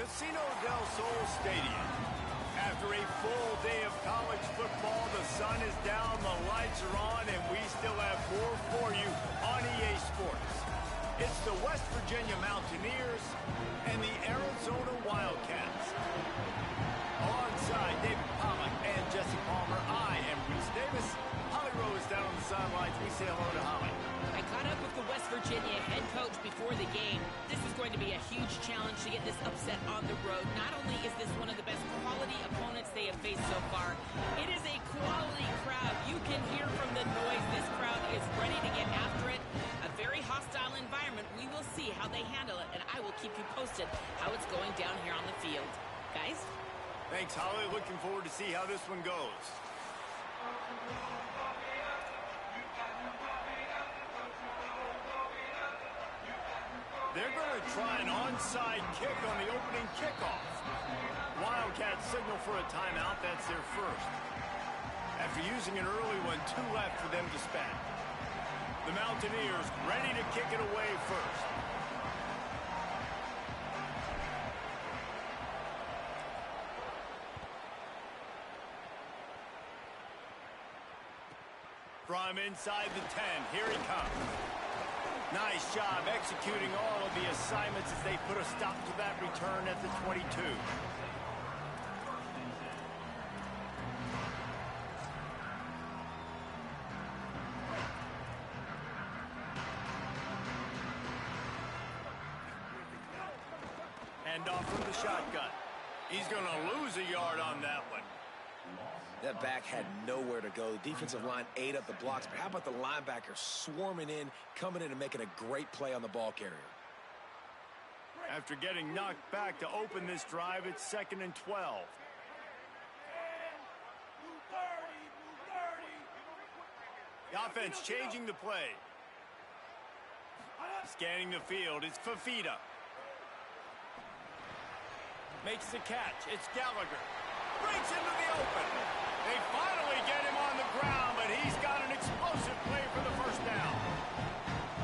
Casino del Sol Stadium. After a full day of college football, the sun is down, the lights are on, and we still have more for you on EA Sports. It's the West Virginia Mountaineers and the Arizona Wildcats. Alongside David Pollock and Jesse Palmer, I am Reese Davis. Holly Rowe is down on the sidelines. We say hello to Holly. I caught up with the West Virginia head coach before the game. This is going to be a huge challenge to get this upset on the road. Not only is this one of the best quality opponents they have faced so far, it is a quality crowd. You can hear from the noise. This crowd is ready to get after it. A very hostile environment. We will see how they handle it, and I will keep you posted how it's going down here on the field. Guys? Thanks, Holly. Looking forward to see how this one goes. They're going to try an onside kick on the opening kickoff. Wildcats signal for a timeout. That's their first. After using an early one, 2 left for them to spend. The Mountaineers ready to kick it away first. From inside the 10, here he comes. Nice job executing all of the assignments as they put a stop to that return at the 22. Hand off from the shotgun. He's going to lose a yard on that one. That back had nowhere to go. The defensive line ate up the blocks, but how about the linebacker swarming in, coming in and making a great play on the ball carrier? After getting knocked back to open this drive, it's 2nd and 12. The offense changing the play. Scanning the field, it's Fafita. Makes the catch, it's Gallagher. Breaks into the open. They finally get him on the ground, but he's got an explosive play for the first down.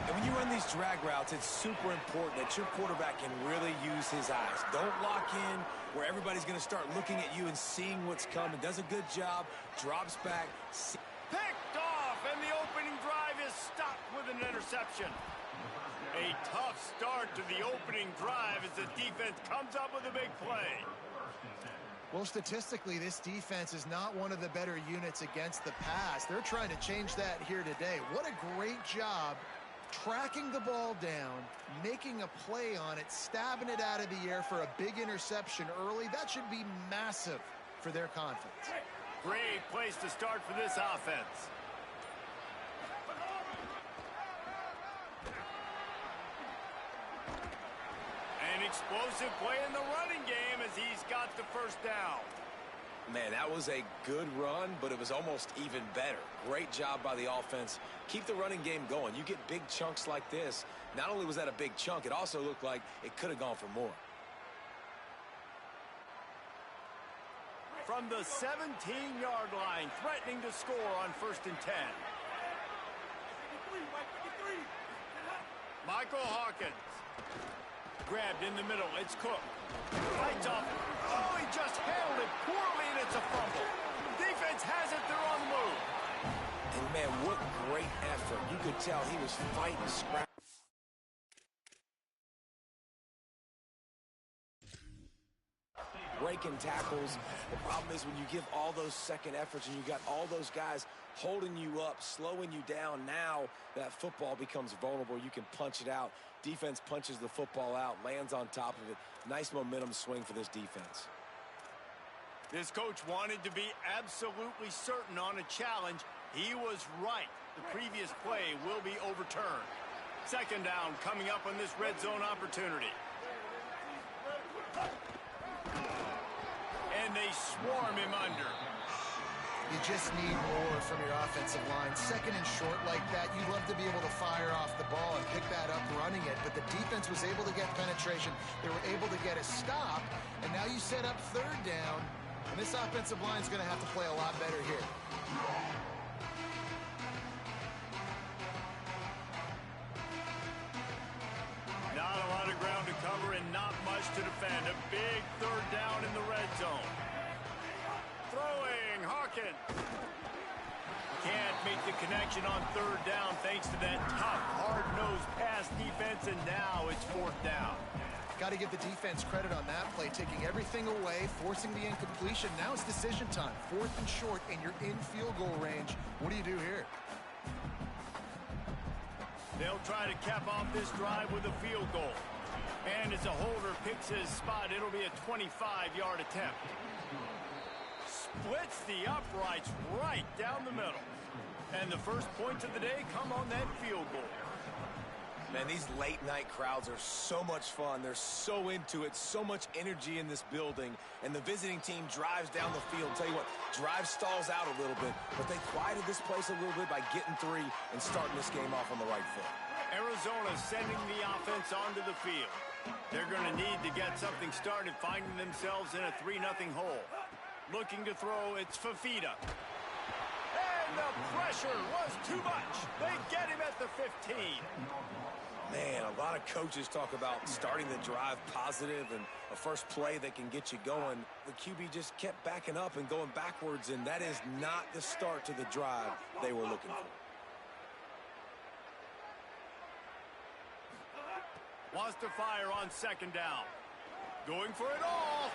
And when you run these drag routes, it's super important that your quarterback can really use his eyes. Don't lock in where everybody's going to start looking at you and seeing what's coming. Does a good job, drops back. Picked off, and the opening drive is stopped with an interception. A tough start to the opening drive as the defense comes up with a big play. Well, statistically, this defense is not one of the better units against the pass. They're trying to change that here today. What a great job tracking the ball down, making a play on it, stabbing it out of the air for a big interception early. That should be massive for their confidence. Great place to start for this offense. An explosive play in the running game as he's got the first down. Man, that was a good run, but it was almost even better. Great job by the offense. Keep the running game going. You get big chunks like this. Not only was that a big chunk, it also looked like it could have gone for more. From the 17-yard line, threatening to score on 1st and 10. Michael Hawkins. Grabbed in the middle. It's Cook. Fights off. Oh, he just held it poorly, and it's a fumble. Defense has it. They're on the move. And, man, what great effort. You could tell he was fighting, scrapping. Breaking tackles. The problem is when you give all those second efforts and you got all those guys holding you up, slowing you down, now that football becomes vulnerable. You can punch it out. Defense punches the football out, lands on top of it. Nice momentum swing for this defense. This coach wanted to be absolutely certain on a challenge. He was right. The previous play will be overturned. 2nd down coming up on this red zone opportunity. And they swarm him under. You just need more from your offensive line. 2nd and short like that, you'd love to be able to fire off the ball and pick that up running it, but the defense was able to get penetration. They were able to get a stop, and now you set up 3rd down, and this offensive line is going to have to play a lot better here. Not a lot of ground to cover and not much to defend. A big third down in the red zone. Throwing, Hawkins. Can't make the connection on third down thanks to that tough, hard-nosed pass defense, and now it's fourth down. Got to give the defense credit on that play, taking everything away, forcing the incompletion. Now it's decision time. Fourth and short, and you're in field goal range. What do you do here? They'll try to cap off this drive with a field goal. And as a holder picks his spot, it'll be a 25-yard attempt. Splits the uprights right down the middle. And the first points of the day come on that field goal. Man, these late-night crowds are so much fun. They're so into it, so much energy in this building. And the vising team drives down the field. Tell you what, drive stalls out a little bit, but they quieted this place a little bit by getting three and starting this game off on the right foot. Arizona sending the offense onto the field. They're going to need to get something started, finding themselves in a 3-0 hole. Looking to throw, it's Fafita. And the pressure was too much. They get him at the 15. Man, a lot of coaches talk about starting the drive positive and a first play that can get you going. The QB just kept backing up and going backwards, and that is not the start to the drive they were looking for. Wants to fire on second down. Going for it all.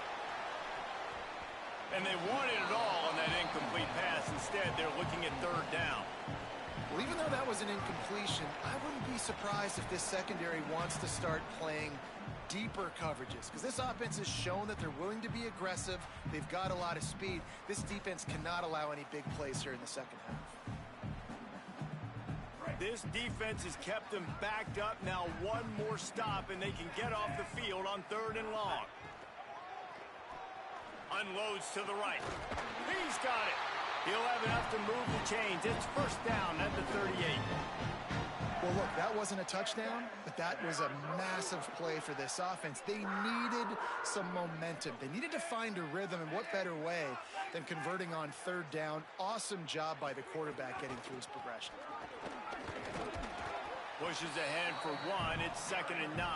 And they wanted it all on that incomplete pass. Instead, they're looking at third down. Well, even though that was an incompletion, I wouldn't be surprised if this secondary wants to start playing deeper coverages, because this offense has shown that they're willing to be aggressive. They've got a lot of speed. This defense cannot allow any big plays here in the second half. This defense has kept them backed up. Now one more stop, and they can get off the field on third and long. Unloads to the right. He's got it. He'll have enough to move the chains. It's first down at the 38. Well, look, that wasn't a touchdown, but that was a massive play for this offense. They needed some momentum. They needed to find a rhythm, and what better way than converting on third down. Awesome job by the quarterback getting through his progression. Pushes ahead for one. It's 2nd and 9.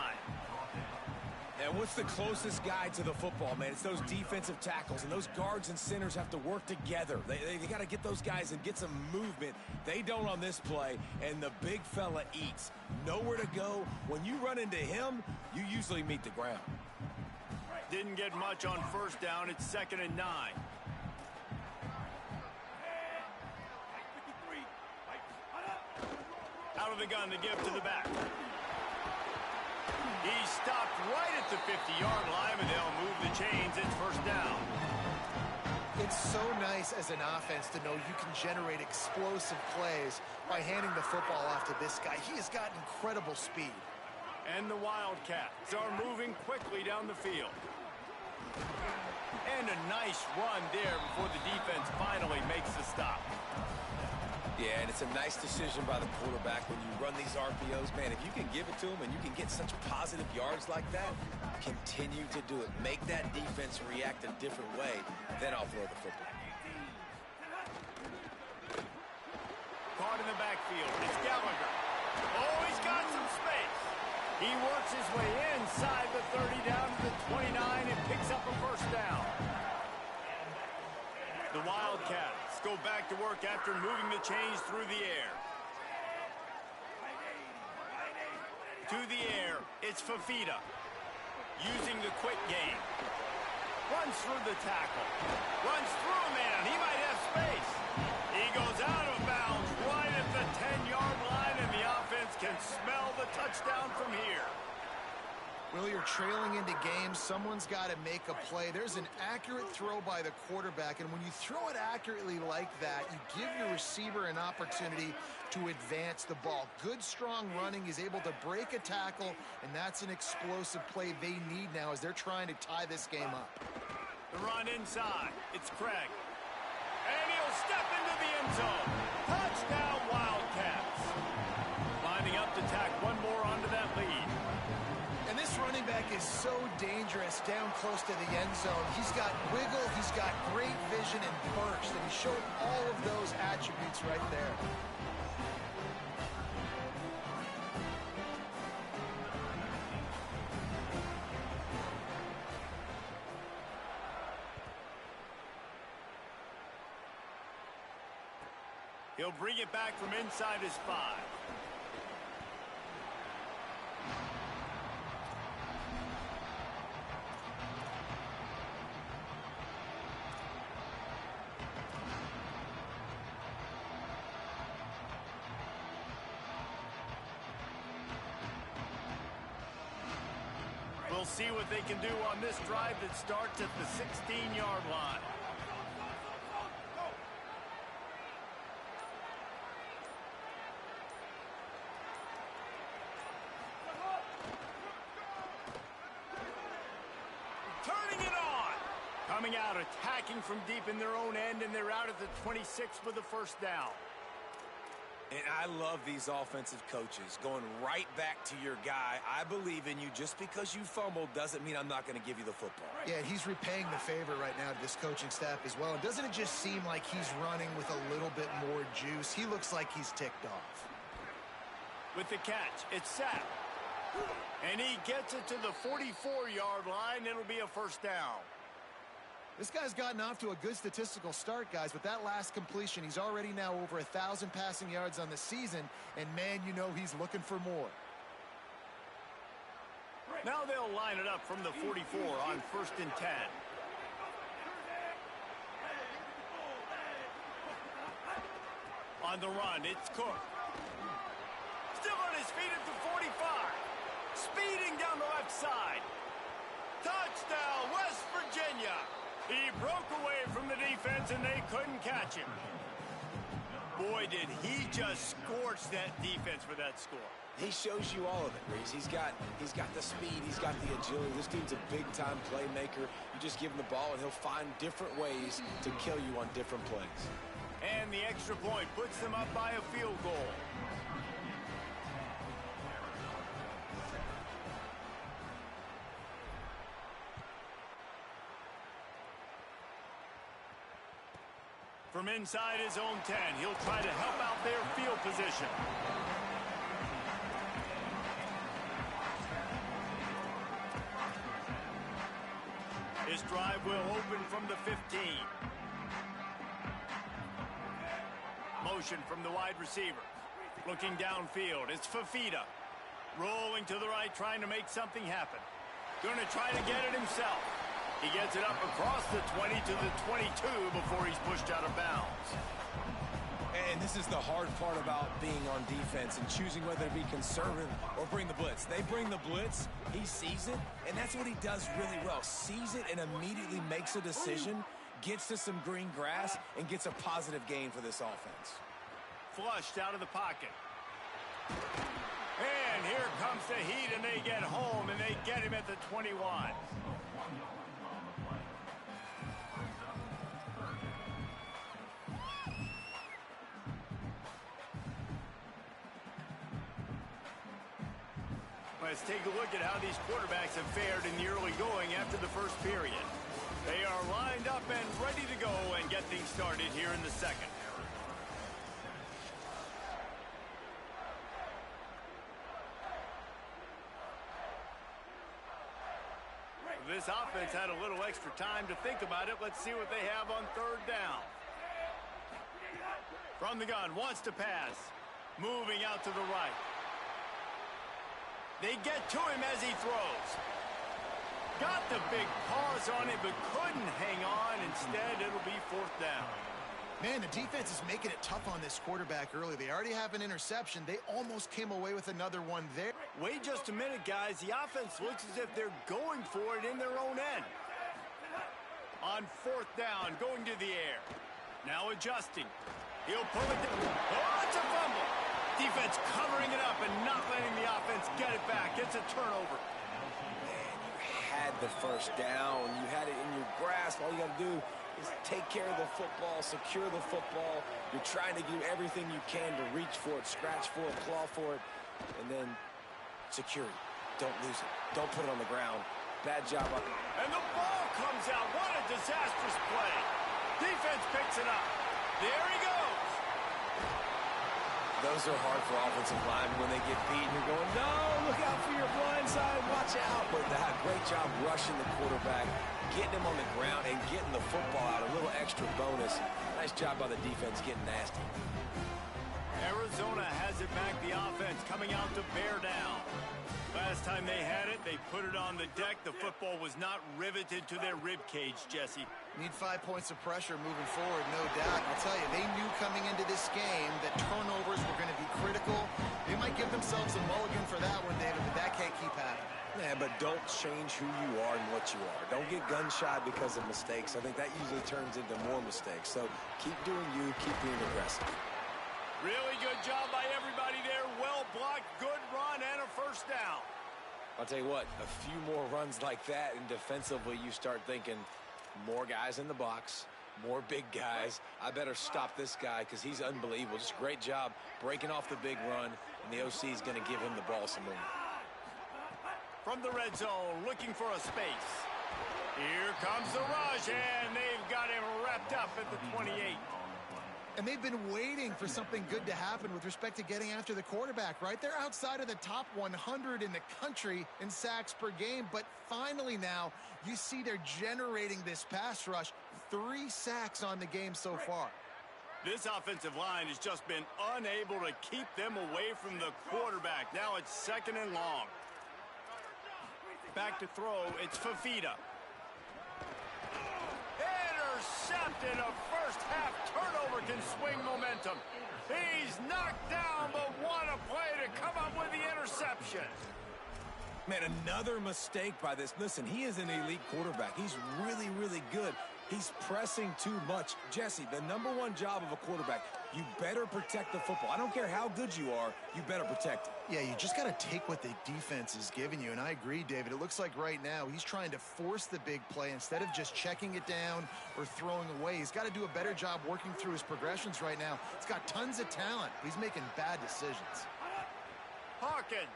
And what's the closest guy to the football, man? It's those defensive tackles, and those guards and centers have to work together. They got to get those guys and get some movement. They don't on this play, and the big fella eats. Nowhere to go. When you run into him, you usually meet the ground. Didn't get much on first down. It's 2nd and 9. Out of the gun to give to the back. He stopped right at the 50-yard line, and they'll move the chains. It's first down. It's so nice as an offense to know you can generate explosive plays by handing the football off to this guy. He has got incredible speed. And the Wildcats are moving quickly down the field. And a nice run there before the defense finally makes the stop. Yeah, and it's a nice decision by the quarterback when you run these RPOs. Man, if you can give it to him and you can get such positive yards like that, continue to do it. Make that defense react a different way, then I'll throw the football. Caught in the backfield. It's Gallagher. Oh, he's got some space. He works his way inside the 30 down to the 29 and picks up a first down. The Wildcats go back to work after moving the chains through the air. To the air, it's Fafita. Using the quick game. Runs through the tackle. Runs through a man. He might have space. He goes out of bounds right at the 10-yard line, and the offense can smell the touchdown from here. Well, you're trailing into games. Someone's got to make a play. There's an accurate throw by the quarterback, and when you throw it accurately like that, you give your receiver an opportunity to advance the ball. Good, strong running. He's able to break a tackle, and that's an explosive play they need now as they're trying to tie this game up. The run inside. It's Craig. And he'll step into the end zone. Touchdown, Wildcats. Lining up to tack one more onto that lead. And this running back is so dangerous down close to the end zone. He's got wiggle, he's got great vision and burst, and he showed all of those attributes right there. He'll bring it back from inside his 5. We'll see what they can do on this drive that starts at the 16-yard line. Turning it on. Coming out, attacking from deep in their own end, and they're out at the 26 with the first down. And I love these offensive coaches going right back to your guy. I believe in you. Just because you fumbled doesn't mean I'm not going to give you the football. Yeah, he's repaying the favor right now to this coaching staff as well. And doesn't it just seem like he's running with a little bit more juice? He looks like he's ticked off. With the catch, it's sacked. And he gets it to the 44-yard line. It'll be a first down. This guy's gotten off to a good statistical start, guys. With that last completion, he's already now over 1,000 passing yards on the season. And, man, you know he's looking for more. Now they'll line it up from the 44 on 1st and 10. On the run, it's Cook. Still on his feet at the 45. Speeding down the left side. Touchdown, West Virginia. He broke away from the defense, and they couldn't catch him. Boy, did he just scorch that defense for that score. He shows you all of it, Reese. He's got the speed. He's got the agility. This dude's a big-time playmaker. You just give him the ball, and he'll find different ways to kill you on different plays. And the extra point puts them up by a field goal. From inside his own 10, he'll try to help out their field position. His drive will open from the 15. Motion from the wide receiver. Looking downfield, it's Fafita. Rolling to the right, trying to make something happen. Going to try to get it himself. He gets it up across the 20 to the 22 before he's pushed out of bounds. And this is the hard part about being on defense and choosing whether to be conservative or bring the blitz. They bring the blitz, he sees it, and that's what he does really well. Sees it and immediately makes a decision, gets to some green grass, and gets a positive gain for this offense. Flushed out of the pocket. And here comes the heat, and they get home, and they get him at the 21. Let's take a look at how these quarterbacks have fared in the early going after the first period. They are lined up and ready to go and get things started here in the second. This offense had a little extra time to think about it. Let's see what they have on 3rd down. From the gun, wants to pass. Moving out to the right. They get to him as he throws. Got the big paws on it, but couldn't hang on. Instead, it'll be 4th down. Man, the defense is making it tough on this quarterback early. They already have an interception. They almost came away with another one there. Wait just a minute, guys. The offense looks as if they're going for it in their own end. On 4th down, going to the air. Now adjusting. He'll pull it down. Oh, it's a fumble. Defense covering it up and not letting the offense get it back. It's a turnover. Man, you had the first down. You had it in your grasp. All you got to do is take care of the football, secure the football. You're trying to do everything you can to reach for it, scratch for it, claw for it, and then secure it. Don't lose it. Don't put it on the ground. Bad job. And the ball comes out. What a disastrous play. Defense picks it up. There he goes. Those are hard for offensive linemen when they get beat and you're going, no, look out for your blind side, watch out. But that great job rushing the quarterback, getting him on the ground and getting the football out, a little extra bonus. Nice job by the defense getting nasty. Arizona has it back, the offense coming out to bear down. Last time they had it, they put it on the deck. The football was not riveted to their rib cage, Jesse. Need 5 points of pressure moving forward, no doubt. I'll tell you, they knew coming into this game that turnovers were going to be critical. They might give themselves a mulligan for that one, David, but that can't keep happening. Yeah, but don't change who you are and what you are. Don't get gun-shy because of mistakes. I think that usually turns into more mistakes. So keep doing you, keep being aggressive. Really good job by everybody there. Well blocked, good run, and a first down. I'll tell you what, a few more runs like that, and defensively you start thinking more guys in the box, more big guys. I better stop this guy because he's unbelievable. Just a great job breaking off the big run, and the OC is going to give him the ball some more. From the red zone, looking for a space. Here comes the rush, and they've got him wrapped up at the 28. And they've been waiting for something good to happen with respect to getting after the quarterback, right? They're outside of the top 100 in the country in sacks per game, but finally now you see they're generating this pass rush. 3 sacks on the game so far. This offensive line has just been unable to keep them away from the quarterback. Now it's 2nd and long. Back to throw, it's Fafita. Intercepted, a first-half turnover can swing momentum. He's knocked down, but what a play to come up with the interception. Man, another mistake by this. Listen, he is an elite quarterback. He's really, really good. He's pressing too much. Jesse, the #1 job of a quarterback, you better protect the football. I don't care how good you are, you better protect it. Yeah, you just got to take what the defense is giving you, and I agree, David. It looks like right now he's trying to force the big play instead of just checking it down or throwing away. He's got to do a better job working through his progressions right now. He's got tons of talent. He's making bad decisions. Hawkins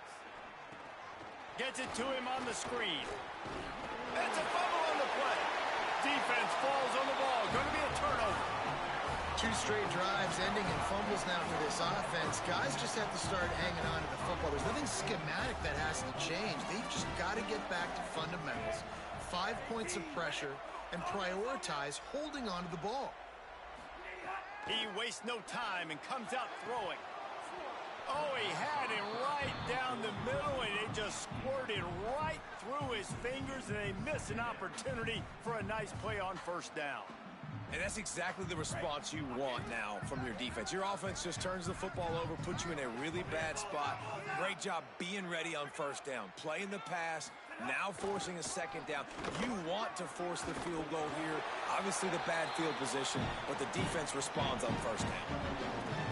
gets it to him on the screen. It's a fumble on the play. Defense falls on the ball. Going to be a turnover. 2 straight drives ending in fumbles now for this offense. Guys just have to start hanging on to the football. There's nothing schematic that has to change. They've just got to get back to fundamentals. 5 points of pressure and prioritize holding on to the ball. He wastes no time and comes out throwing. Oh, he had him right down the middle, and it just squirted right through his fingers, and they miss an opportunity for a nice play on first down. And that's exactly the response you want now from your defense. Your offense just turns the football over, puts you in a really bad spot. Great job being ready on first down. Playing the pass, now forcing a 2nd down. You want to force the field goal here. Obviously the bad field position, but the defense responds on first down.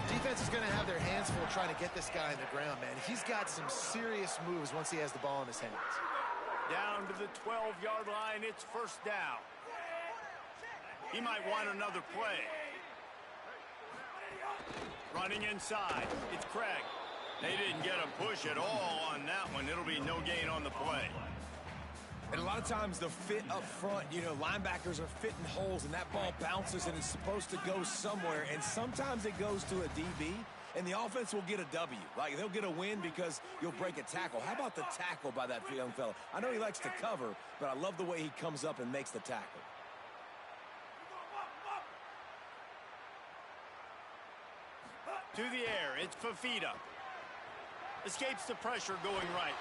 Defense is going to have their hands full trying to get this guy on the ground, man. He's got some serious moves once he has the ball in his hands. Down to the 12-yard line, it's first down. He might want another play. Running inside, it's Craig. They didn't get a push at all on that one. It'll be no gain on the play. And a lot of times the fit up front, you know, linebackers are fitting holes and that ball bounces and it's supposed to go somewhere. And sometimes it goes to a DB and the offense will get a W. Like they'll get a win because you'll break a tackle. How about the tackle by that young fella? I know he likes to cover, but I love the way he comes up and makes the tackle. To the air, it's Fafita. Escapes the pressure going right.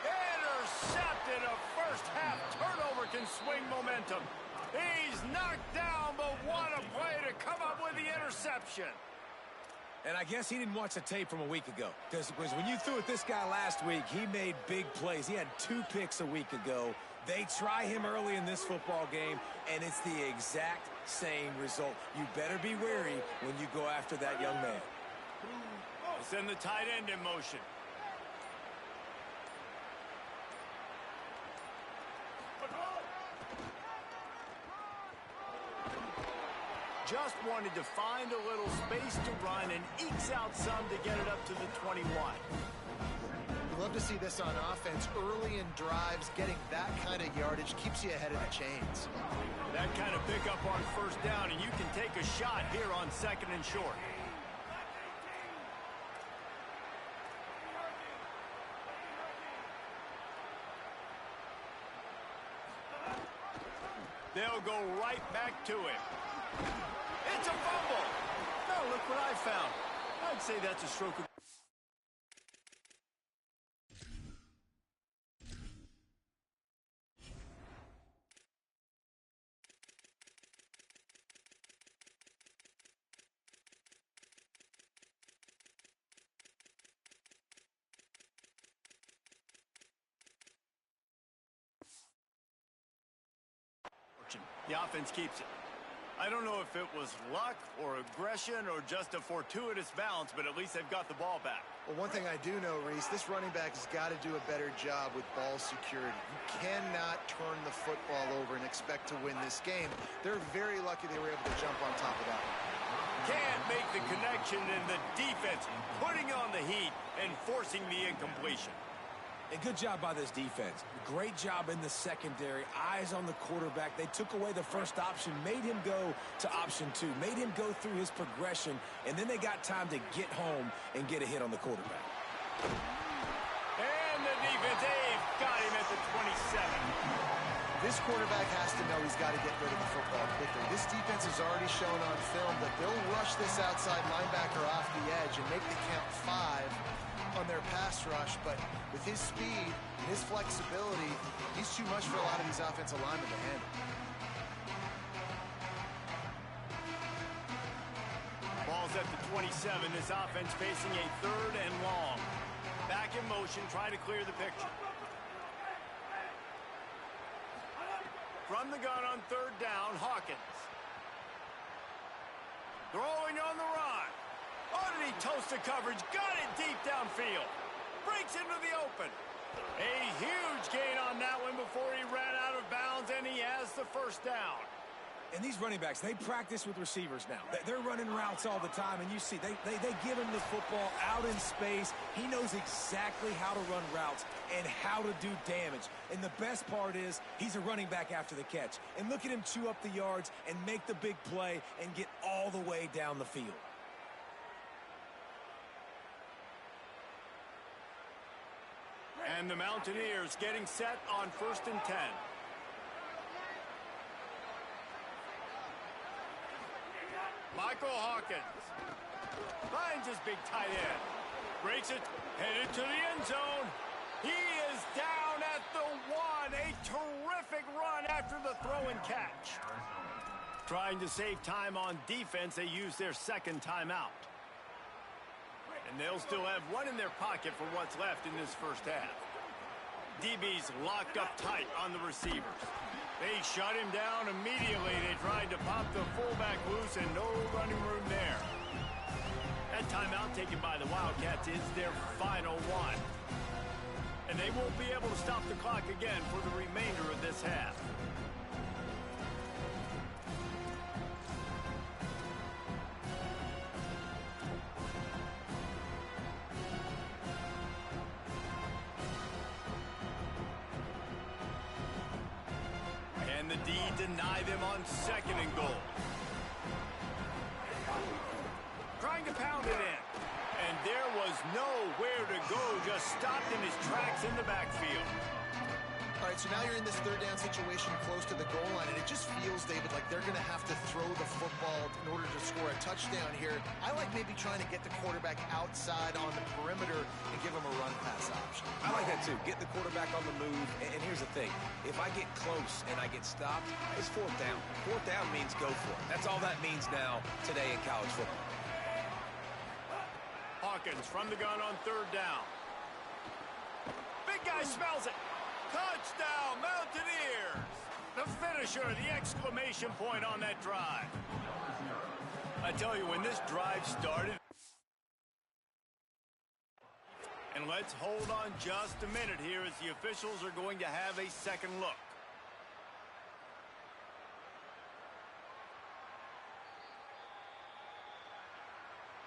Intercepted, a first-half turnover can swing momentum. He's knocked down, but what a play to come up with the interception. And I guess he didn't watch the tape from a week ago. Because when you threw at this guy last week, he made big plays. He had 2 picks a week ago. They try him early in this football game, and it's the exact same result. You better be wary when you go after that young man. Send the tight end in motion. Just wanted to find a little space to run and ekes out some to get it up to the 21. You love to see this on offense. Early in drives, getting that kind of yardage keeps you ahead of the chains. That kind of pickup on first down, and you can take a shot here on 2nd and short. They'll go right back to him. It's a fumble. Oh, look what I found. I'd say that's a stroke of... The offense keeps it. I don't know if it was luck or aggression or just a fortuitous bounce, but at least they've got the ball back. Well, one thing I do know, Reese, this running back has got to do a better job with ball security. You cannot turn the football over and expect to win this game. They're very lucky they were able to jump on top of that one. Can't make the connection, and the defense putting on the heat and forcing the incompletion. A good job by this defense. Great job in the secondary. Eyes on the quarterback. They took away the first option, made him go to option 2, made him go through his progression, and then they got time to get home and get a hit on the quarterback. And the defense, they've got him at the 27. This quarterback has to know he's got to get rid of the football quickly. This defense has already shown on film that they'll rush this outside linebacker off the edge and make the count 5 on their pass rush, but with his speed and his flexibility, he's too much for a lot of these offensive linemen to handle. Ball's at the 27. This offense facing a 3rd and long. Back in motion, trying to clear the picture. From the gun on 3rd down, Hawkins. Throwing on the run. Oh, did he toast the coverage? Got it deep downfield. Breaks into the open. A huge gain on that one before he ran out of bounds, and he has the first down. And these running backs, they practice with receivers now. They're running routes all the time, and you see, they give him the football out in space. He knows exactly how to run routes and how to do damage. And the best part is he's a running back after the catch. And look at him chew up the yards and make the big play and get all the way down the field. And the Mountaineers getting set on 1st and 10. Michael Hawkins finds his big tight end. Breaks it, headed to the end zone. He is down at the 1. A terrific run after the throw and catch. Trying to save time on defense, they use their 2nd timeout. And they'll still have one in their pocket for what's left in this first half. DB's locked up tight on the receivers. They shut him down immediately. They tried to pop the fullback loose, and no running room there. That timeout taken by the Wildcats is their final one. And they won't be able to stop the clock again for the remainder of this half. And the D deny them on 2nd and goal. Trying to pound it in. And there was nowhere to go, just stopped in his tracks in the backfield. All right, so now you're in this 3rd down situation close to the goal line, and it just feels, David, like they're going to have to throw the football in order to score a touchdown here. I like maybe trying to get the quarterback outside on the perimeter and give him a run-pass option. I like that, too. Get the quarterback on the move. And here's the thing. If I get close and I get stopped, it's 4th down. 4th down means go for it. That's all that means now today in college football. Hawkins from the gun on 3rd down. Big guy smells it. Touchdown, Mountaineers! The finisher, the exclamation point on that drive. I tell you, when this drive started... And let's hold on just a minute here as the officials are going to have a second look.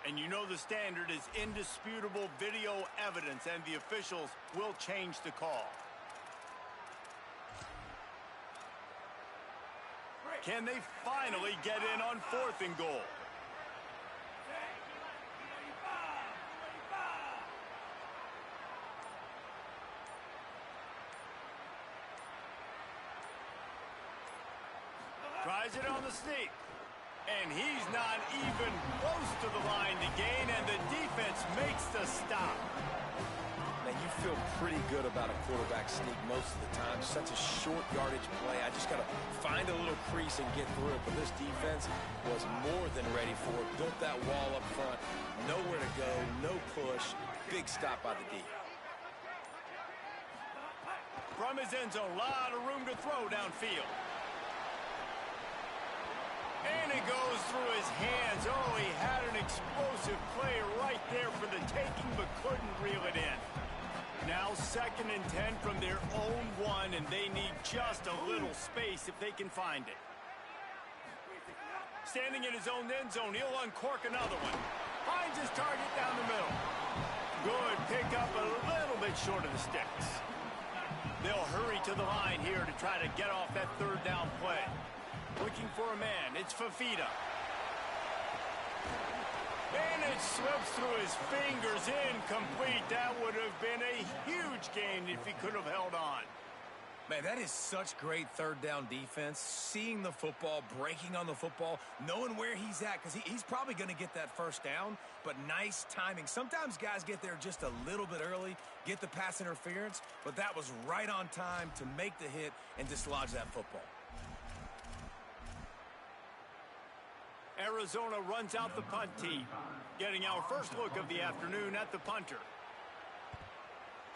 And you know the standard is indisputable video evidence, and the officials will change the call. Can they finally get in on 4th and goal? Tries it on the sneak. And he's not even close to the line to gain, and the defense makes the stop. Now, you feel pretty good about a quarterback sneak most of the time. Such a short yardage play. I just got to find a little crease and get through it. But this defense was more than ready for it. Built that wall up front. Nowhere to go. No push. Big stop by the D. From his end zone, a lot of room to throw downfield. And it goes through his hands. Oh, he had an explosive play right there for the taking, but couldn't reel it in. Now 2nd and 10 from their own 1, and they need just a little space if they can find it. Standing in his own end zone, he'll uncork another one. Finds his target down the middle. Good pick up, a little bit short of the sticks. They'll hurry to the line here to try to get off that 3rd down play. Looking for a man. It's Fafita. And it slips through his fingers, incomplete. That would have been a huge gain if he could have held on. Man, that is such great 3rd down defense. Seeing the football, breaking on the football, knowing where he's at, because he's probably going to get that 1st down, but nice timing. Sometimes guys get there just a little bit early, get the pass interference, but that was right on time to make the hit and dislodge that football. Arizona runs out the punt team, getting our first look of the afternoon at the punter.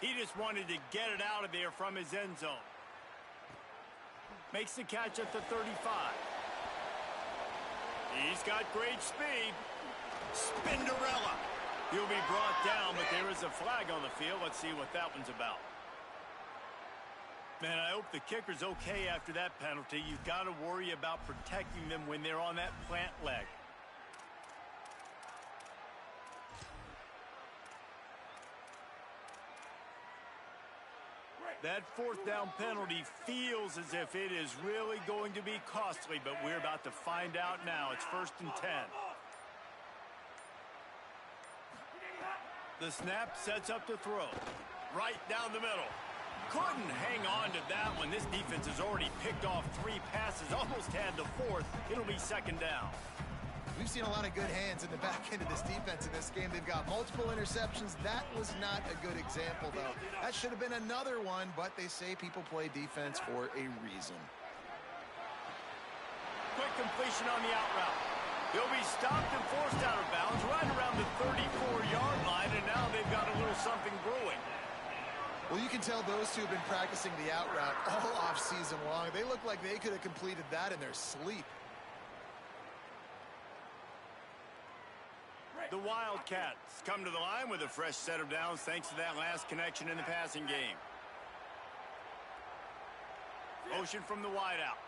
He just wanted to get it out of there from his end zone. Makes the catch at the 35. He's got great speed. Spinderella. He'll be brought down, but there is a flag on the field. Let's see what that one's about. Man, I hope the kicker's okay after that penalty. You've got to worry about protecting them when they're on that plant leg. That 4th down penalty feels as if it is really going to be costly, but we're about to find out now. It's 1st and 10. The snap sets up to throw. Right down the middle. Couldn't hang on to that one. This defense has already picked off 3 passes, almost had the 4th. It'll be 2nd down. We've seen a lot of good hands in the back end of this defense in this game. They've got multiple interceptions. That was not a good example, though. That should have been another one, but they say people play defense for a reason. Quick completion on the out route. He'll be stopped and forced out of bounds right around the 34-yard line, and now they've got a little something brewing. Well, you can tell those two have been practicing the out route all off-season long. They look like they could have completed that in their sleep. The Wildcats come to the line with a fresh set of downs thanks to that last connection in the passing game. Motion from the wideout.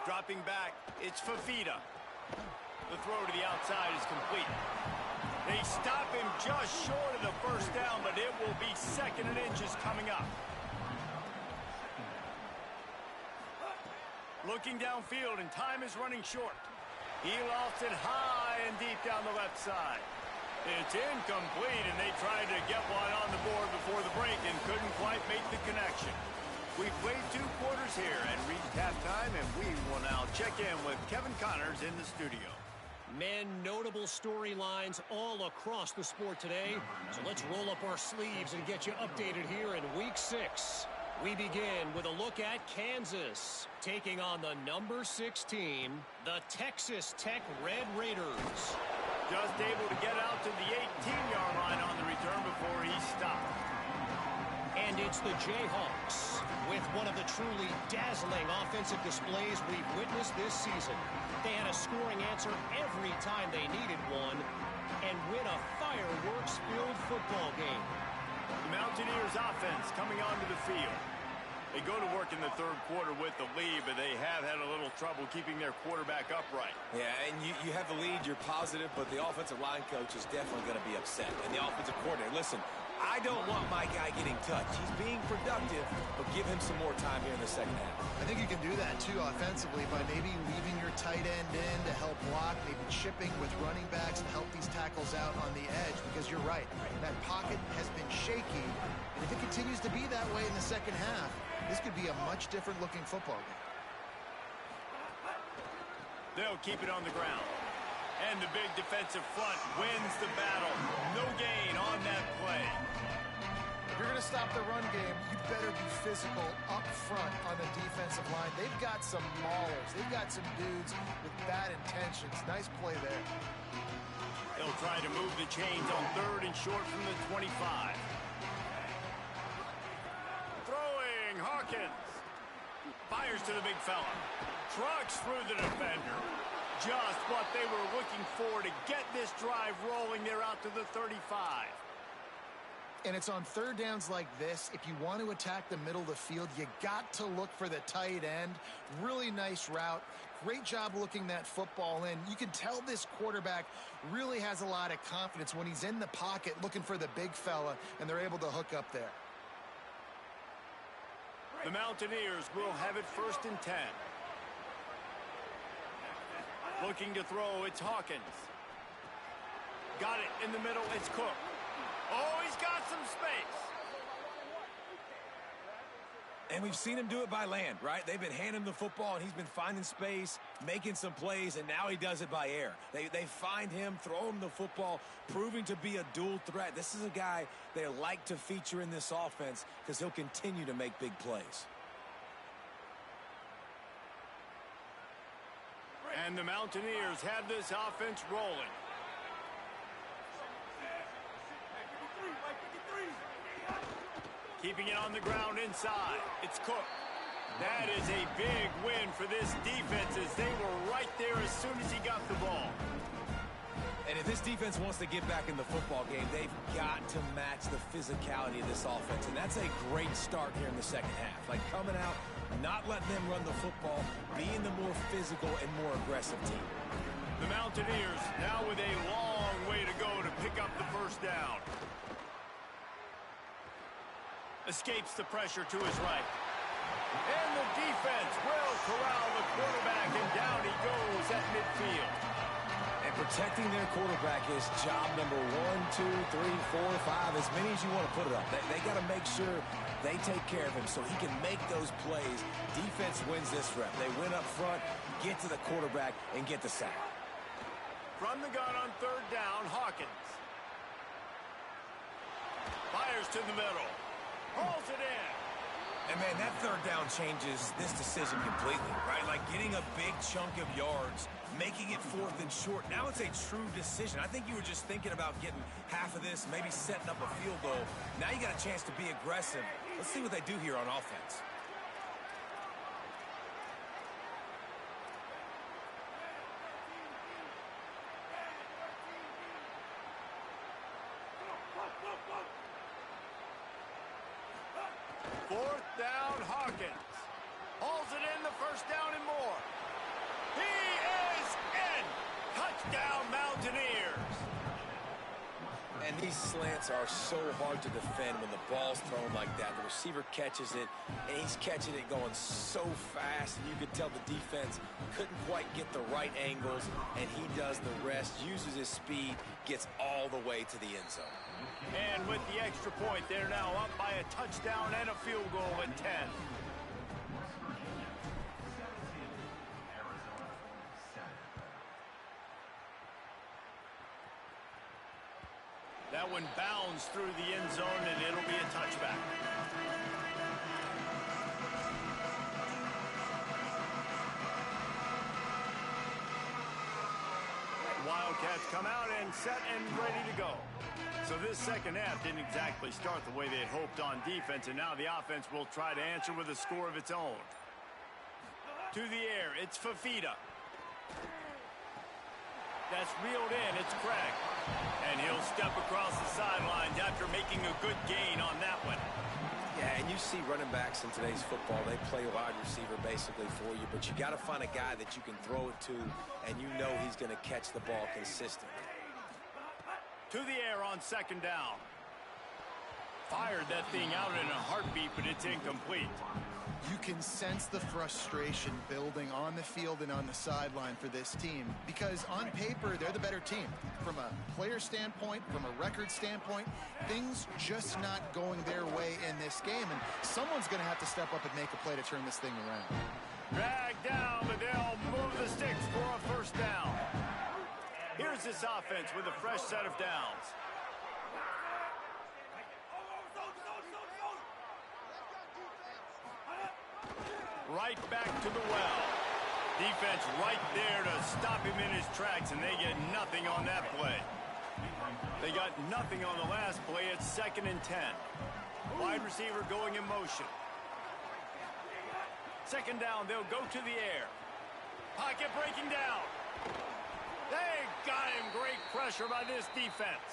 Dropping back, it's Fafita. The throw to the outside is complete. They stop him just short of the 1st down, but it will be 2nd and inches coming up. Looking downfield, and time is running short. He lost it high and deep down the left side. It's incomplete, and they tried to get one on the board before the break and couldn't quite make the connection. We've played 2 quarters here and reached halftime, and we will now check in with Kevin Connors in the studio. Men, notable storylines all across the sport today. So let's roll up our sleeves and get you updated here in Week 6. We begin with a look at Kansas, taking on the number 6 team, the Texas Tech Red Raiders. Just able to get out to the 18-yard line on the return before he stopped. And it's the Jayhawks, with one of the truly dazzling offensive displays we've witnessed this season. They had a scoring answer every time they needed one, and win a fireworks-filled football game. The Mountaineers offense coming onto the field. They go to work in the 3rd quarter with the lead, but they have had a little trouble keeping their quarterback upright. Yeah, and you have the lead, you're positive, but the offensive line coach is definitely going to be upset. And the offensive coordinator, listen, I don't want my guy getting touched. He's being productive, but give him some more time here in the 2nd half. I think you can do that, too, offensively, by maybe leaving your tight end in to help block, maybe chipping with running backs to help these tackles out on the edge, because you're right. That pocket has been shaky, and if it continues to be that way in the 2nd half, this could be a much different-looking football game. They'll keep it on the ground. And the big defensive front wins the battle. No gain on that play. If you're going to stop the run game, you better be physical up front on the defensive line. They've got some maulers. They've got some dudes with bad intentions. Nice play there. They'll try to move the chains on 3rd and short from the 25. Throwing, Hawkins. Fires to the big fella. Trucks through the defender. Just what they were looking for to get this drive rolling. They're out to the 35. And it's on 3rd downs like this. If you want to attack the middle of the field, you got to look for the tight end. Really nice route. Great job looking that football in. You can tell this quarterback really has a lot of confidence when he's in the pocket looking for the big fella, and they're able to hook up there. The Mountaineers will have it 1st and 10. Looking to throw, it's Hawkins. Got it in the middle, it's Cook. Oh, he's got some space. And we've seen him do it by land, right? They've been handing him the football, and he's been finding space, making some plays, and now he does it by air. They find him, throw him the football, proving to be a dual threat. This is a guy they like to feature in this offense because he'll continue to make big plays. And the Mountaineers have this offense rolling. Keeping it on the ground inside. It's Cook. That is a big win for this defense as they were right there as soon as he got the ball. And if this defense wants to get back in the football game, they've got to match the physicality of this offense. And that's a great start here in the second half. Like coming out, not letting them run the football, being the more physical and more aggressive team. The Mountaineers now with a long way to go to pick up the 1st down. Escapes the pressure to his right. And the defense will corral the quarterback, and down he goes at midfield. And protecting their quarterback is job number 1, 2, 3, 4, 5, as many as you want to put it up. They got to make sure they take care of him so he can make those plays. Defense wins this rep. They win up front, get to the quarterback, and get the sack. From the gun on 3rd down, Hawkins. Fires to the middle. Hauls it in. And, man, that 3rd down changes this decision completely, right? Like getting a big chunk of yards, making it 4th and short. Now it's a true decision. I think you were just thinking about getting half of this, maybe setting up a field goal. Now you got a chance to be aggressive. Let's see what they do here on offense. Fourth down, Hawkins. Hauls it in, the 1st down and more. He is in. Touchdown, Mountaineers. And these slants are so hard to defend when the ball's thrown like that. The receiver catches it, and he's catching it going so fast, and you could tell the defense couldn't quite get the right angles, and he does the rest, uses his speed, gets all the way to the end zone. And with the extra point, they're now up by a touchdown and a field goal at 10. That one bounds through the end zone, and it'll be a touchback. Wildcats come out and set and ready to go. So this second half didn't exactly start the way they had hoped on defense, and now the offense will try to answer with a score of its own. To the air, it's Fafita. That's reeled in, it's Craig. And he'll step across the sidelines after making a good gain on that one. Yeah, and you see running backs in today's football, they play wide receiver basically for you, but you got to find a guy that you can throw it to, and you know he's going to catch the ball consistently. To the air on 2nd down. Fired that thing out in a heartbeat, but it's incomplete. You can sense the frustration building on the field and on the sideline for this team because on paper, they're the better team. From a player standpoint, from a record standpoint, things just not going their way in this game, and someone's going to have to step up and make a play to turn this thing around. Dragged down, but they'll move the sticks for a goes this offense with a fresh set of downs. Right back to the well. Defense right there to stop him in his tracks, and they get nothing on that play. They got nothing on the last play. It's 2nd and 10. Wide receiver going in motion. 2nd down, they'll go to the air. Pocket breaking down. They got him. Great pressure by this defense.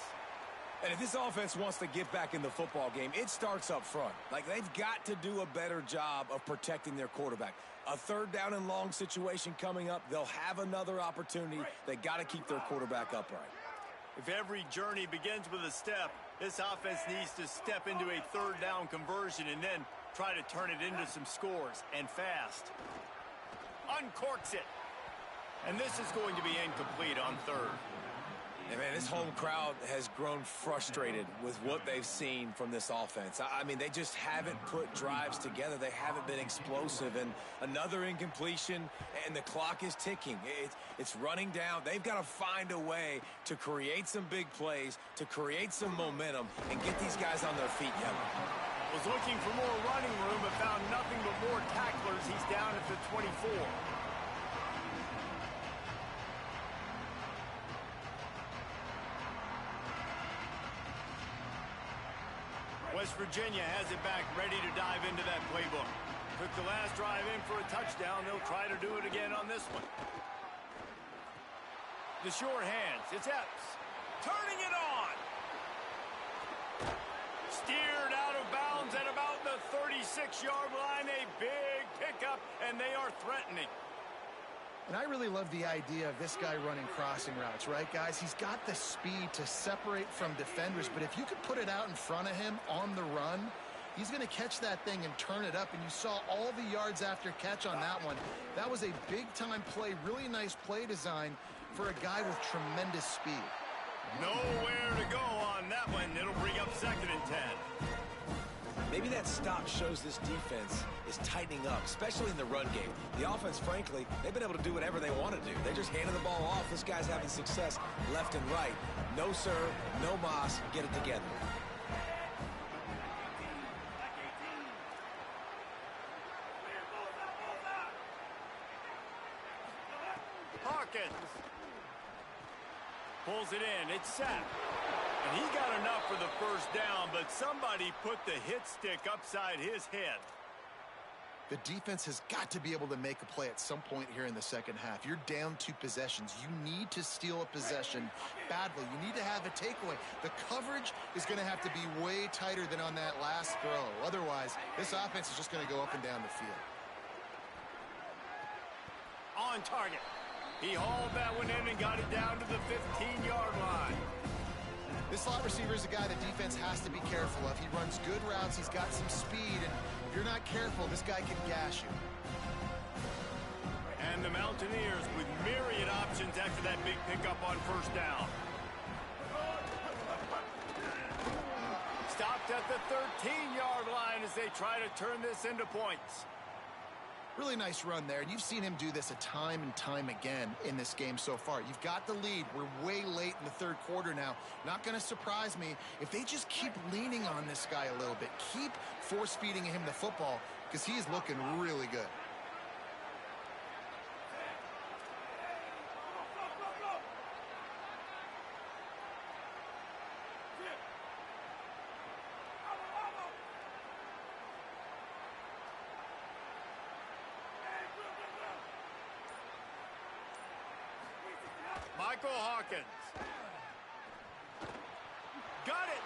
And if this offense wants to get back in the football game, it starts up front. Like, they've got to do a better job of protecting their quarterback. A 3rd down and long situation coming up, they'll have another opportunity. They got to keep their quarterback upright. If every journey begins with a step, this offense needs to step into a 3rd down conversion and then try to turn it into some scores, and fast. Uncorks it. And this is going to be incomplete on 3rd. And man, this home crowd has grown frustrated with what they've seen from this offense. I mean, they just haven't put drives together. They haven't been explosive. And another incompletion, and the clock is ticking. It's running down. They've got to find a way to create some big plays, to create some momentum, and get these guys on their feet, Kevin. Was looking for more running room, but found nothing but more tacklers. He's down at the 24. West Virginia has it back, ready to dive into that playbook. Took the last drive in for a touchdown. They'll try to do it again on this one. The short hands. It's Epps. Turning it on. Steered out of bounds at about the 36-yard line. A big pickup, and they are threatening. And I really love the idea of this guy running crossing routes, right, guys? He's got the speed to separate from defenders, but if you could put it out in front of him on the run, he's going to catch that thing and turn it up, and you saw all the yards after catch on that one. That was a big-time play, really nice play design for a guy with tremendous speed. Nowhere to go on that one. It'll bring up 2nd and 10. Maybe that stop shows this defense is tightening up, especially in the run game. The offense, frankly, they've been able to do whatever they want to do. They just handed the ball off. This guy's having success left and right. No sir, no mas, get it together. Hawkins pulls it in. It's set. And he got enough for the 1st down, but somebody put the hit stick upside his head. The defense has got to be able to make a play at some point here in the 2nd half. You're down 2 possessions. You need to steal a possession badly. You need to have a takeaway. The coverage is going to have to be way tighter than on that last throw. Otherwise, this offense is just going to go up and down the field. On target. He hauled that one in and got it down to the 15-yard line. This slot receiver is a guy the defense has to be careful of. He runs good routes. He's got some speed, and if you're not careful, this guy can gash you. And the Mountaineers with myriad options after that big pickup on 1st down. Stopped at the 13-yard line as they try to turn this into points. Really nice run there, and you've seen him do this a time and time again in this game so far. You've got the lead. We're way late in the 3rd quarter now. Not going to surprise me if they just keep leaning on this guy a little bit. Keep force-feeding him the football because he is looking really good. Michael Hawkins. Got it.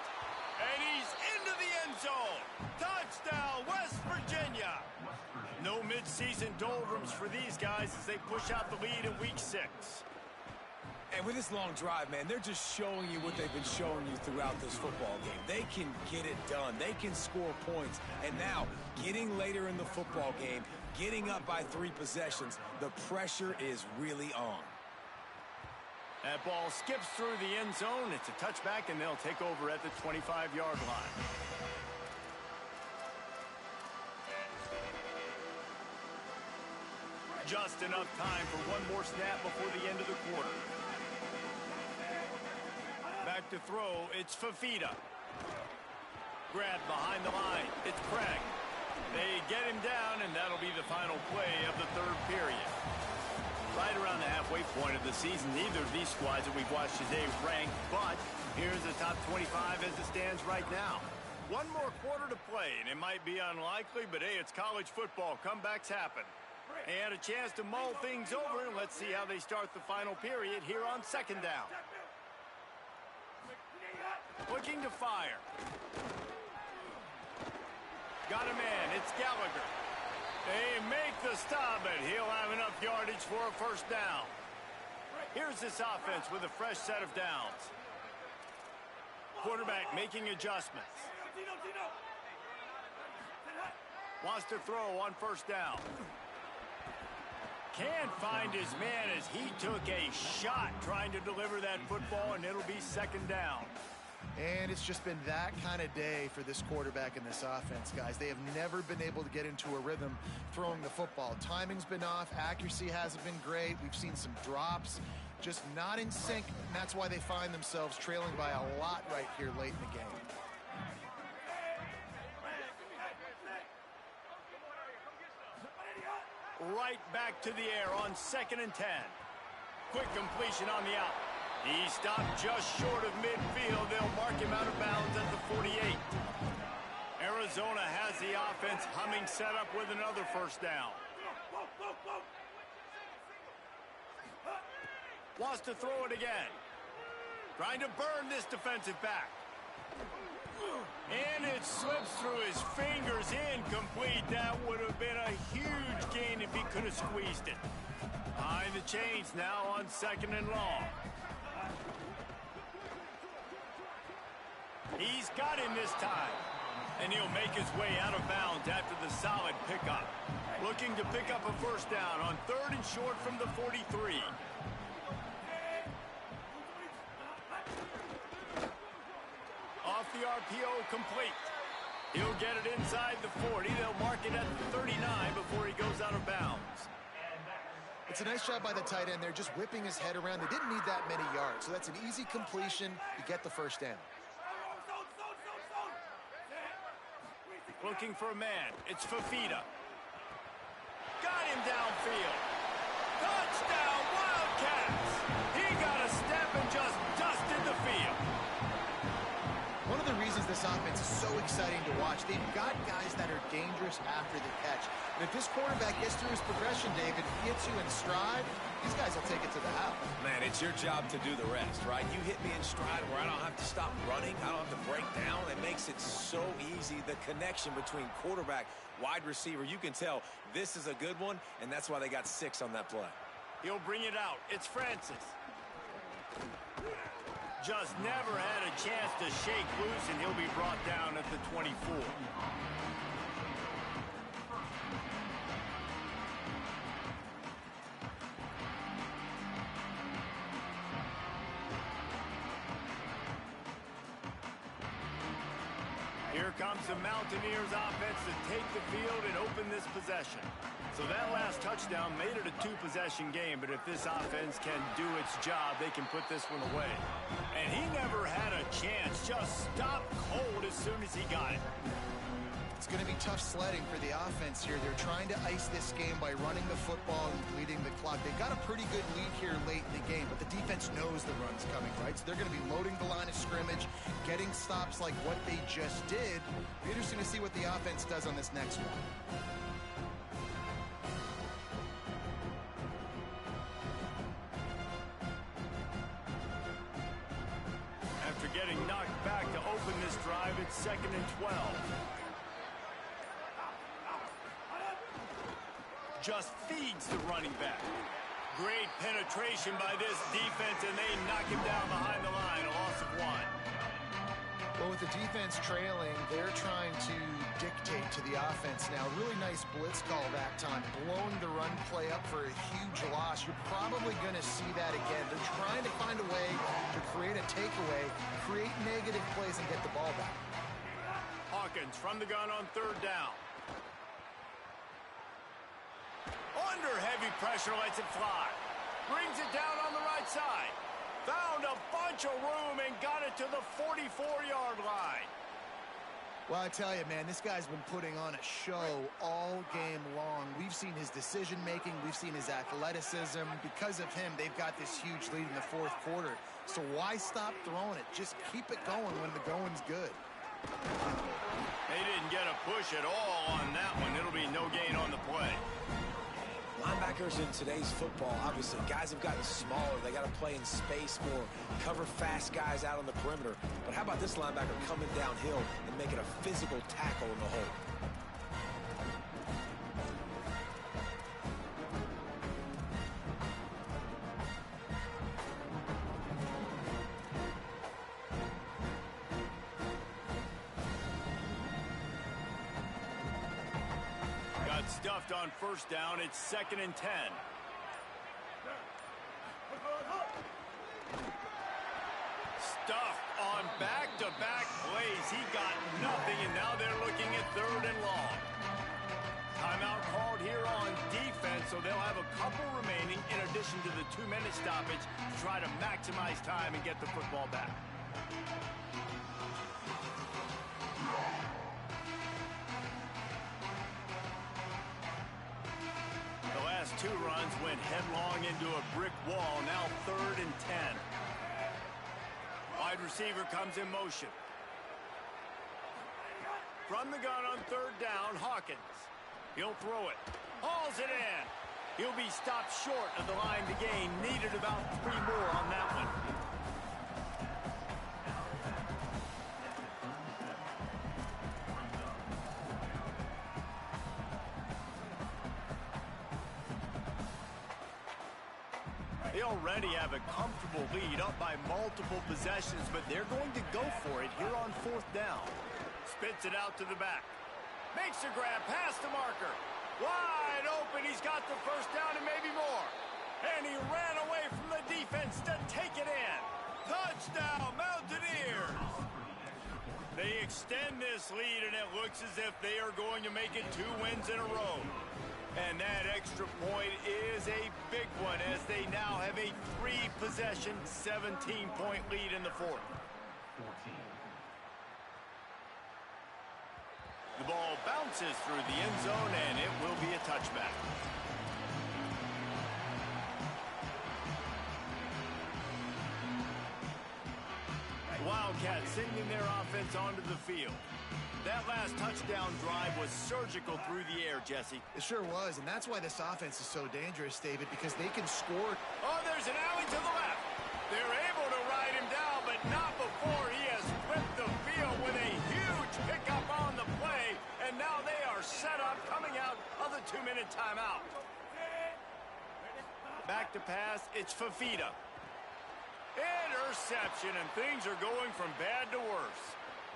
And he's into the end zone. Touchdown, West Virginia. No midseason doldrums for these guys as they push out the lead in week 6. And with this long drive, man, they're just showing you what they've been showing you throughout this football game. They can get it done. They can score points. And now, getting later in the football game, getting up by 3 possessions, the pressure is really on. That ball skips through the end zone. It's a touchback, and they'll take over at the 25-yard line. Just enough time for one more snap before the end of the quarter. Back to throw, it's Fafita. Grabbed behind the line, it's Craig. They get him down, and that'll be the final play of the third period. Right around the halfway point of the season, neither of these squads that we've watched today rank, but here's the top 25 as it stands right now. One more quarter to play, and it might be unlikely, but hey, it's college football. Comebacks happen. They had a chance to mull things over, and let's see how they start the final period here on second down. Looking to fire. Got a man, it's Gallagher. They make the stop, but he'll have enough yardage for a first down. Here's this offense with a fresh set of downs. Quarterback making adjustments. Wants to throw on first down. Can't find his man as he took a shot trying to deliver that football, and it'll be second down. And it's just been that kind of day for this quarterback and this offense, guys. They have never been able to get into a rhythm throwing the football. Timing's been off. Accuracy hasn't been great. We've seen some drops. Just not in sync, and that's why they find themselves trailing by a lot right here late in the game. Right back to the air on 2nd and 10. Quick completion on the out. He stopped just short of midfield. They'll mark him out of bounds at the 48. Arizona has the offense humming, set up with another first down. Wants to throw it again. Trying to burn this defensive back. And it slips through his fingers, incomplete. That would have been a huge gain if he could have squeezed it. Behind the chains now on 2nd and long. He's got him this time. And he'll make his way out of bounds after the solid pickup. Looking to pick up a first down on 3rd and short from the 43. Off the RPO, complete. He'll get it inside the 40. They'll mark it at the 39 before he goes out of bounds. It's a nice job by the tight end there, just whipping his head around. They didn't need that many yards, so that's an easy completion. You get the first down. Looking for a man. It's Fafita. Got him downfield. Touchdown, Wildcats! He got a step and just dusted the field. One of the reasons this offense is so exciting to watch, they've got guys that are dangerous after the catch. And if this quarterback gets through his progression, David, gets you in stride, these guys will take it to the house. Man, it's your job to do the rest, right? You hit me in stride where I don't have to stop running. I don't have to break down. It makes it so easy. The connection between quarterback, wide receiver, you can tell this is a good one, and that's why they got 6 on that play. He'll bring it out. It's Francis. Just never had a chance to shake loose, and he'll be brought down at the 24. Here comes the Mountaineers offense to take the field and open this possession. So that last touchdown made it a 2-possession game, but if this offense can do its job, they can put this one away. And he never had a chance, just stopped cold as soon as he got it. It's going to be tough sledding for the offense here. They're trying to ice this game by running the football and bleeding the clock. They've got a pretty good lead here late in the game, but the defense knows the run's coming, right? So they're going to be loading the line of scrimmage, getting stops like what they just did. It'll be interesting to see what the offense does on this next one. After getting knocked back to open this drive, it's 2nd and 12. Just feeds the running back. Great penetration by this defense, and they knock him down behind the line, a loss of 1. Well, with the defense trailing, they're trying to dictate to the offense now. Really nice blitz call that time, blowing the run play up for a huge loss. You're probably going to see that again. They're trying to find a way to create a takeaway, create negative plays, and get the ball back. Hawkins from the gun on 3rd down. Under heavy pressure, lets it fly. Brings it down on the right side. Found a bunch of room and got it to the 44-yard line. Well, I tell you, man, this guy's been putting on a show all game long. We've seen his decision-making. We've seen his athleticism. Because of him, they've got this huge lead in the fourth quarter. So why stop throwing it? Just keep it going when the going's good. They didn't get a push at all on that one. It'll be no gain on the play. Linebackers in today's football, obviously, guys have gotten smaller. They got to play in space more, cover fast guys out on the perimeter. But how about this linebacker coming downhill and making a physical tackle in the hole? Stuffed on first down. It's 2nd and 10. Stuffed on back-to-back plays. He got nothing, and now they're looking at 3rd and long. Timeout called here on defense, so they'll have a couple remaining in addition to the 2-minute stoppage to try to maximize time and get the football back. Two runs went headlong into a brick wall. Now 3rd and 10. Wide receiver comes in motion. From the gun on 3rd down, Hawkins. He'll throw it. Hauls it in. He'll be stopped short of the line to gain. Needed about 3 more on that one. They already have a comfortable lead, up by multiple possessions, but they're going to go for it here on 4th down. Spits it out to the back. Makes a grab past the marker. Wide open. He's got the 1st down and maybe more. And he ran away from the defense to take it in. Touchdown, Mountaineers. They extend this lead, and it looks as if they are going to make it 2 wins in a row. And that extra point is a big one as they now have a 3-possession, 17-point lead in the 4th. The ball bounces through the end zone, and it will be a touchback. Wildcats sending their offense onto the field. That last touchdown drive was surgical through the air, Jesse. It sure was, and that's why this offense is so dangerous, David, because they can score. Oh, there's an alley to the left. They're able to ride him down, but not before he has flipped the field with a huge pickup on the play, and now they are set up coming out of the 2-minute timeout. Back to pass, it's Fafita. Interception, and things are going from bad to worse.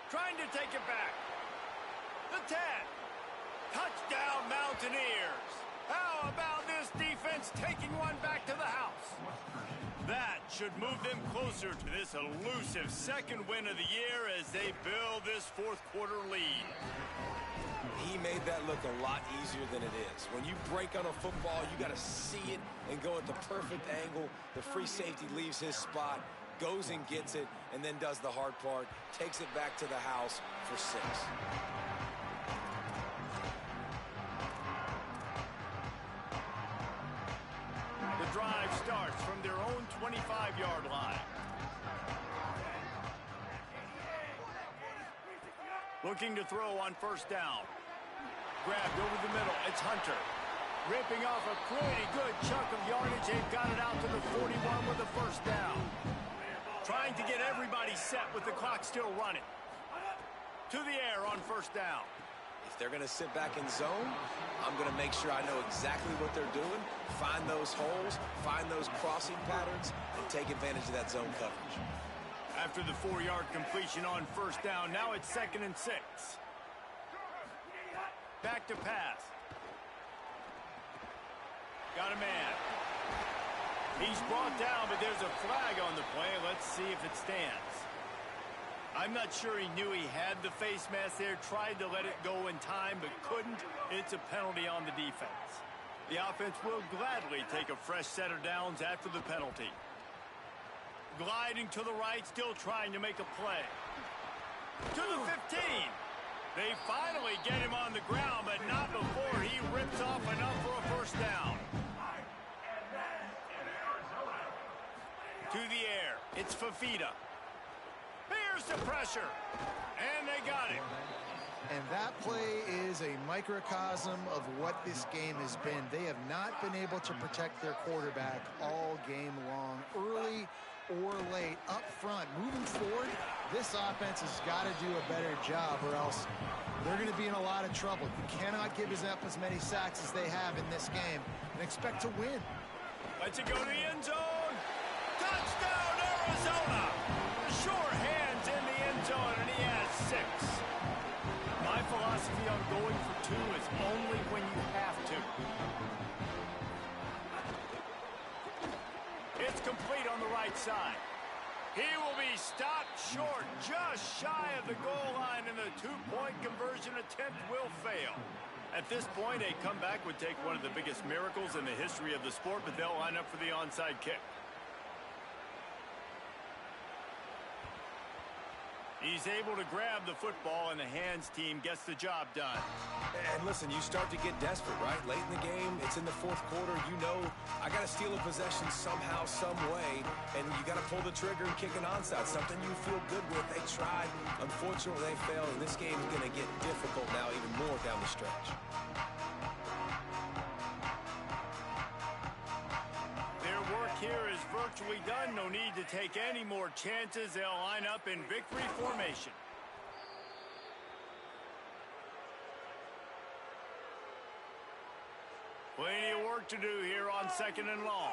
Trying to take it back. The 10. Touchdown, Mountaineers. How about this defense taking one back to the house? That should move them closer to this elusive 2nd win of the year as they build this 4th quarter lead. He made that look a lot easier than it is. When you break on a football, you got to see it and go at the perfect angle. The free safety leaves his spot, goes and gets it, and then does the hard part, takes it back to the house for 6. The drive starts from their own 25-yard line. Looking to throw on 1st down. Grabbed over the middle. It's Hunter. Ripping off a pretty good chunk of yardage. They've got it out to the 41 with the 1st down. Trying to get everybody set with the clock still running. To the air on 1st down. If they're going to sit back in zone, I'm going to make sure I know exactly what they're doing, find those holes, find those crossing patterns, and take advantage of that zone coverage. After the 4-yard completion on 1st down, now it's 2nd and 6. Back to pass. Got a man. He's brought down, but there's a flag on the play. Let's see if it stands. I'm not sure he knew he had the face mask there, tried to let it go in time, but couldn't. It's a penalty on the defense. The offense will gladly take a fresh set of downs after the penalty. Gliding to the right, still trying to make a play. To the 15. They finally get him on the ground, but not before he rips off enough for a first down. To the air. It's Fafita. Here's the pressure. And they got him. And that play is a microcosm of what this game has been. They have not been able to protect their quarterback all game long, early or late, up front. Moving forward, this offense has got to do a better job, or else they're going to be in a lot of trouble. You cannot give up as many sacks as they have in this game and expect to win. Let's it go to the end zone. Touchdown, Arizona! Sure hands in the end zone, and he has 6. My philosophy on going for 2 is only when you have to. It's complete on the right side. He will be stopped short, just shy of the goal line, and the 2-point conversion attempt will fail. At this point, a comeback would take one of the biggest miracles in the history of the sport, but they'll line up for the onside kick. He's able to grab the football, and the hands team gets the job done. And listen, you start to get desperate, right? Late in the game, it's in the 4th quarter. You know, I got to steal a possession somehow, some way, and you got to pull the trigger and kick an onside, something you feel good with. They tried. Unfortunately, they failed, and this game is going to get difficult now, even more down the stretch. Here is virtually done. No need to take any more chances. They'll line up in victory formation. Plenty of work to do here on 2nd and long.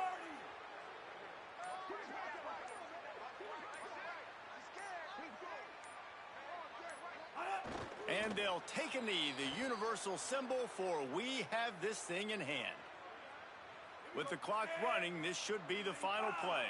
And they'll take a knee, the universal symbol for we have this thing in hand. With the clock running, this should be the final play.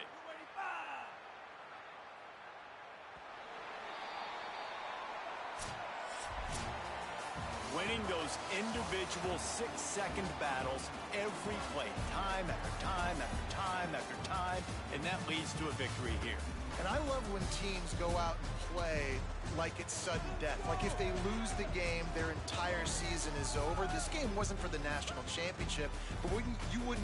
Winning those individual 6-second battles every play, time after time after time after time, and that leads to a victory here. And I love when teams go out and play like it's sudden death. Like if they lose the game, their entire season is over. This game wasn't for the national championship, but you wouldn't